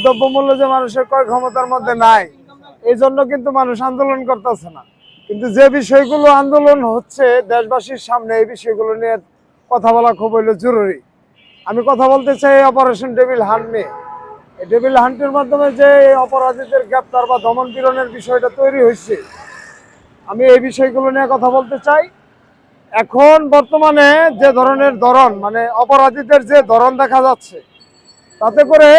দ্রব্যমূল্য যে মানুষের ক্রয় ক্ষমতার মধ্যে নাই, এই জন্য কিন্তু মানুষ আন্দোলন করতেছে না। কিন্তু যে বিষয়গুলো আন্দোলন হচ্ছে দেশবাসীর সামনে, এই বিষয়গুলো নিয়ে কথা বলা খুব জরুরি। আমি কথা বলতে চাই অপারেশন টেবিল হান্ট নিয়ে। এই টেবিল হান্টের মাধ্যমে যে অপরাধীদের গ্রেপ্তার বা দমন পীড়নের বিষয়টা তৈরি হয়েছে, আমি এই বিষয়গুলো নিয়ে কথা বলতে চাই। এখন বর্তমানে যে ধরনের ধরন, মানে অপরাধীদের যে ধরন দেখা যাচ্ছে, তাতে করে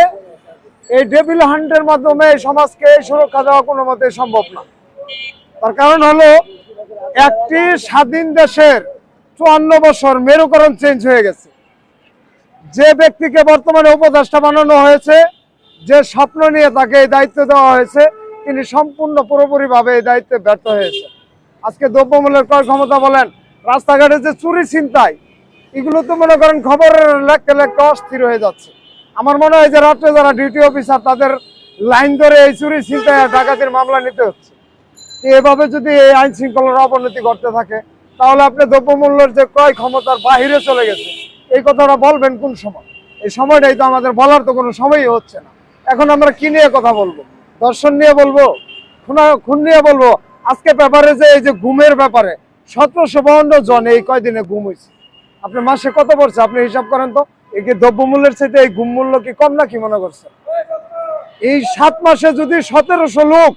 এই টেবিল হান্টের মাধ্যমে এই সমাজকে সুরক্ষা দেওয়া কোনো মতে সম্ভব না। তার কারণ হলো, একটি স্বাধীন দেশের 54 বছর মেরুকরণ চেঞ্জ হয়ে গেছে। যে ব্যক্তিকে বর্তমানে উপদেষ্টা বানানো হয়েছে, যে স্বপ্ন নিয়ে তাকে এই দায়িত্ব দেওয়া হয়েছে, তিনি সম্পূর্ণ পুরোপুরিভাবে এই দায়িত্বে ব্যর্থ হয়েছে। আজকে দ্রব্যমূল্যের ক্রয় ক্ষমতা বলেন, রাস্তাঘাটে যে চুরি ছিনতাই, এগুলো তো মনে করেন খবরের লেখতে লেখতে অস্থির হয়ে যাচ্ছে। আমার মনে হয় যে রাত্রে যারা ডিউটি অফিসার, তাদের লাইন ধরে এই চুরি ছিনতাই ডাকাতির মামলা নিতে হচ্ছে। এভাবে যদি এই আইন শৃঙ্খলার অবনতি করতে থাকে, তাহলে আপনি দ্রব্যমূল্যের যে ক্রয় ক্ষমতার বাহিরে চলে গেছে, এই কথাটা বলবেন কোন সময়? এই সময়টাই তো আমাদের বলার তো কোনো সময়ই হচ্ছে না। এখন আমরা কি নিয়ে কথা বলবো? দর্শন নিয়ে বলবো? খুন নিয়ে বলবো? আজকে পেপারে যে এই যে গুমের ব্যাপারে 1752 জন এই কয়দিনে গুম হয়েছে। আপনি মাসে কত পড়ছে? আপনি হিসাব করেন তো। এই কি দ্রব্যমূল্যের চাইতে এই গুম মূল্য কি কম নাকি মনে করছে? এই 7 মাসে যদি 1700 লোক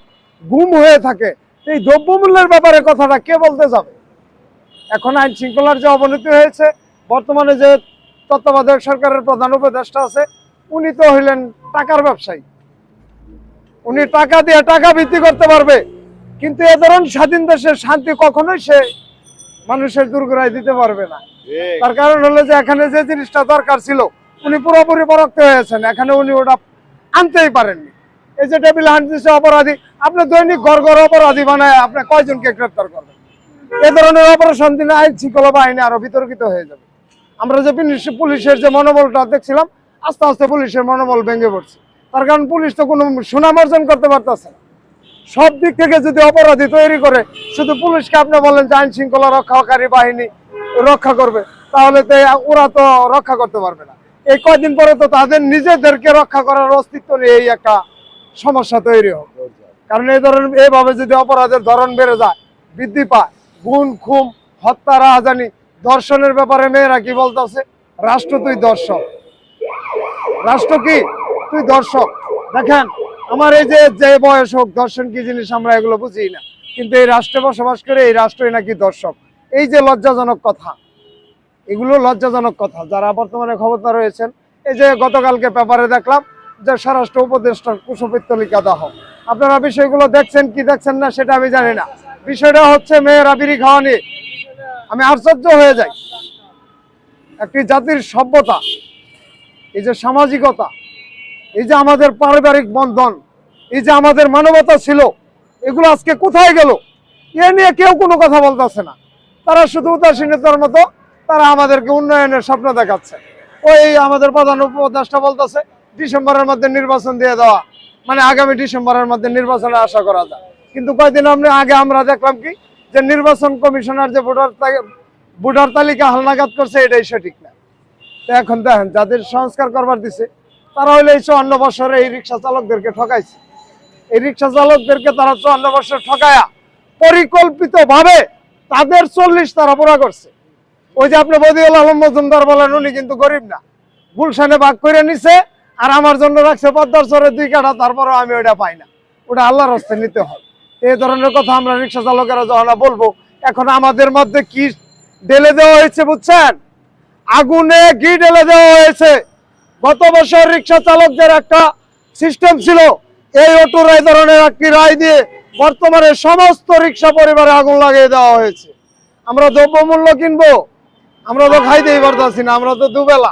গুম হয়ে থাকে, এই দ্রব্যমূল্যের ব্যাপারে কথাটা কে বলতে যাবে? এখন আইন শৃঙ্খলার যে অবনতি হয়েছে, বর্তমানে যে তত্ত্বাবধায়ক সরকারের প্রধান উপদেষ্টা আছে, উনি তো হইলেন টাকার ব্যবসায়ী। উনি টাকা দিয়ে টাকা বৃদ্ধি করতে পারবে, কিন্তু এ ধরনের স্বাধীন দেশের শান্তি কখনোই সে মানুষের দুর্গরায় দিতে পারবে না। তার কারণ হলো যে এখানে যে জিনিসটা দরকার ছিল, উনি পুরোপুরি পরক্ত হয়েছেন, এখানে উনি ওটা আনতেই পারেননি। এই যে টেবিল হান্ট দিচ্ছে অপরাধী, আপনি দৈনিক গড় অপরাধী বানায় আপনি কয়জনকে গ্রেপ্তার করবেন? এ ধরনের অপারেশন দিলে আইন শৃঙ্খলা বাহিনী আরো বিতর্কিত হয়ে যাবে। আমরা যে পুলিশের যে মনোবলটা দেখছিলাম, আস্তে আস্তে পুলিশের মনোবল ভেঙে পড়ছে। তার কারণ পুলিশ তো কোনো সুনাম অর্জন করতে পারতেছে না। সব দিক থেকে যদি অপরাধী তৈরি করে, শুধু পুলিশকে আপনি বলেন যে আইন শৃঙ্খলা রক্ষাকারী বাহিনী রক্ষা করবে, তাহলে তো ওরা তো রক্ষা করতে পারবে না। এই কয়দিন পরে তো তাদের নিজেদেরকে রক্ষা করার অস্তিত্ব নিয়ে এই একটা সমস্যা তৈরি হবে। কারণ এই ধরনের এইভাবে যদি অপরাধের ধরন বেড়ে যায়, বৃদ্ধি পায়, গুম খুম হত্যা রাহাজানি, ধর্ষণের ব্যাপারে মেয়েরা কি বলতেছে? রাষ্ট্র তুই দর্শক। রাষ্ট্র কি? তুই দর্শক। দেখেন, আমার এই যে বয়স হোক, দর্শন কি জিনিস আমরা এগুলো বুঝি না, কিন্তু এই রাষ্ট্রে বসবাস করে এই রাষ্ট্রই নাকি দর্শক। এই যে লজ্জাজনক কথা, এগুলো লজ্জাজনক কথা। যারা বর্তমানে ক্ষমতা রয়েছেন, এই যে গতকালকে পেপারে দেখলাম যে স্বরাষ্ট্র উপদেষ্টার কুশপুত্তলিকা দাহ। আপনারা বিষয়গুলো দেখছেন কি দেখছেন না সেটা আমি জানি না। বিষয়টা হচ্ছে মেয়েরা বিড়ি খাওয়া নিয়ে। আমি আশ্চর্য হয়ে যাই। একটি জাতির সভ্যতা, এই যে সামাজিকতা, এই যে আমাদের পারিবারিক বন্ধন, এই যে আমাদের মানবতা ছিল, এগুলো আজকে কোথায় গেল? এ নিয়ে কেউ কোনো কথা বলতেছে না। তারা শুধু উদাসীনতার মতো তারা আমাদেরকে উন্নয়নের স্বপ্ন দেখাচ্ছে। ওই আমাদের প্রধান উপদেষ্টা বলতেছে ডিসেম্বরের মধ্যে নির্বাচন দিয়ে দেওয়া, মানে আগামী ডিসেম্বরের মধ্যে নির্বাচনের আশা করা যায়। কিন্তু কয়েকদিন আগে আমরা দেখলাম কি, যে নির্বাচন কমিশনার যে ভোটার তালিকা হালনাগাদ করছে, এটাই সঠিক না। তো এখন দেখেন, যাদের সংস্কার করবার দিছে, তারা হইলে এই 54 বছরে এই রিক্সা চালকদেরকে ঠকাইছে। এই রিক্সা চালকদেরকে তারা 54 বছর ঠকায়া পরিকল্পিত ভাবে তাদের 40 তারা পুরা করছে। ওই যে আপনি বদিউল আলম মজুমদার বলেন, উনি কিন্তু গরিব না, গুলশানে ভাগ করে নিছে, আর আমার জন্য রাখছে পদ্মার চরে 2 কাঠা, তারপরে আমি ওটা পাই না। ওটা আল্লাহর হস্তে নিতে হয়। এই ধরনের কথা আমরা রিক্সা চালকেরা যখন বলবো, এখন আমাদের মধ্যে কি ঢেলে দেওয়া হয়েছে বুঝছেন? আগুনে ঘি ঢেলে দেওয়া হয়েছে। গত বছর রিক্সা চালকদের একটা সিস্টেম ছিল, এই অটো রায় ধরনের একটি রায় দিয়ে বর্তমানে সমস্ত রিক্সা পরিবারে আগুন লাগিয়ে দেওয়া হয়েছে। আমরা দ্রব্যমূল্য কিনবো, আমরা তো খাইতেই পারতাছি না, আমরা তো দুবেলা।